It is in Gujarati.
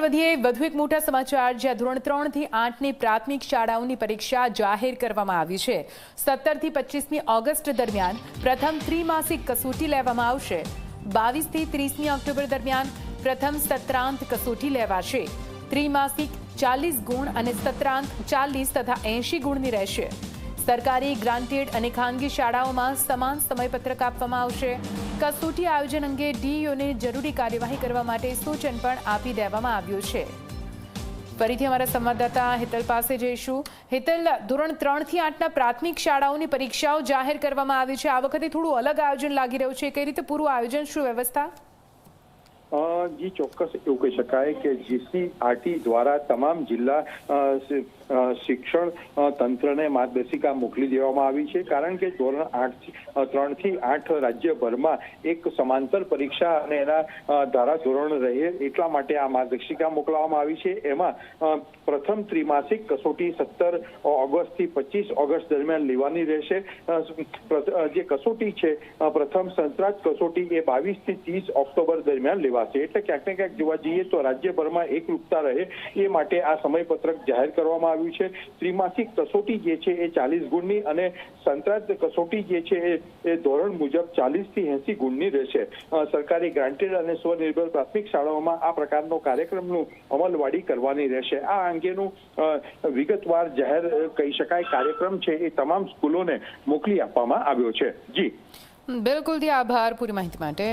વધીએ વધુ એક મોટા સમાચાર, જ્યાં ધોરણ 3 થી 8ની પ્રાથમિક શાળાઓની પરીક્ષા જાહેર કરવામાં આવી છે। 17 થી 25મી ઓગસ્ટ દરમિયાન પ્રથમ ત્રિમાસિક કસોટી લેવામાં આવશે। 22 થી 30મી ઓક્ટોબર દરમિયાન પ્રથમ સત્રાંત કસોટી લેવાશે। ત્રિમાસિક 40 ગુણ અને સત્રાંત 40 તથા 80 ગુણની રહેશે। સરકારી, ગ્રાન્ટેડ અને ખાનગી શાળાઓમાં સમાન સમયપત્રક આપવામાં આવશે। કસોટી આયોજન અંગે ડીઈઓને જરૂરી કાર્યવાહી કરવા માટે સૂચન પણ આપી દેવામાં આવ્યું છે। ફરીથી અમારા સંવાદદાતા હિતલ પાસે જઈશું। હિતલ, ધોરણ 3 થી 8ના પ્રાથમિક શાળાઓની પરીક્ષાઓ જાહેર કરવામાં આવી છે। આ વખતે થોડું અલગ આયોજન લાગી રહ્યું છે। કઈ રીતે પૂરું આયોજન, શું વ્યવસ્થા? જી ચોક્કસ એવું કહી શકાય કે જીસીઆરટી દ્વારા તમામ જિલ્લા શિક્ષણ તંત્રને માર્ગદર્શિકા મોકલી દેવામાં આવી છે, કારણ કે ધોરણ 3 થી 8 રાજ્યભરમાં એક સમાંતર પરીક્ષા અને એના ધારાધોરણ રહે એટલા માટે આ માર્ગદર્શિકા મોકલવામાં આવી છે। એમાં પ્રથમ ત્રિમાસિક કસોટી 17 ઓગસ્ટથી 25 ઓગસ્ટ દરમિયાન લેવાની રહેશે। જે કસોટી છે પ્રથમ સત્રાંત કસોટી એ 22 થી 30 ઓક્ટોબર દરમિયાન લેવાશે। એટલે ક્યાંક ને ક્યાંક જોવા જઈએ તો રાજ્યભરમાં એકરૂપતા રહે એ માટે આ સમયપત્રક જાહેર કરવામાં આવ્યું છે। ત્રિમાસિક કસોટી જે છે એ 40 ગુણની અને સત્રાંત કસોટી જે છે એ ધોરણ મુજબ 40 થી 80 ગુણની રહેશે। સરકારી, ગ્રાન્ટેડ અને સ્વનિર્ભર પ્રાથમિક શાળાઓમાં આ પ્રકારનો કાર્યક્રમનું અમલવાડી કરવાની રહેશે। આ અંગેનું વિગતવાર જાહેર કહી શકાય કાર્યક્રમ છે એ તમામ સ્કૂલોને મોકલી આપવામાં આવ્યો છે। જી બિલકુલ, આભાર પૂરી માહિતી માટે।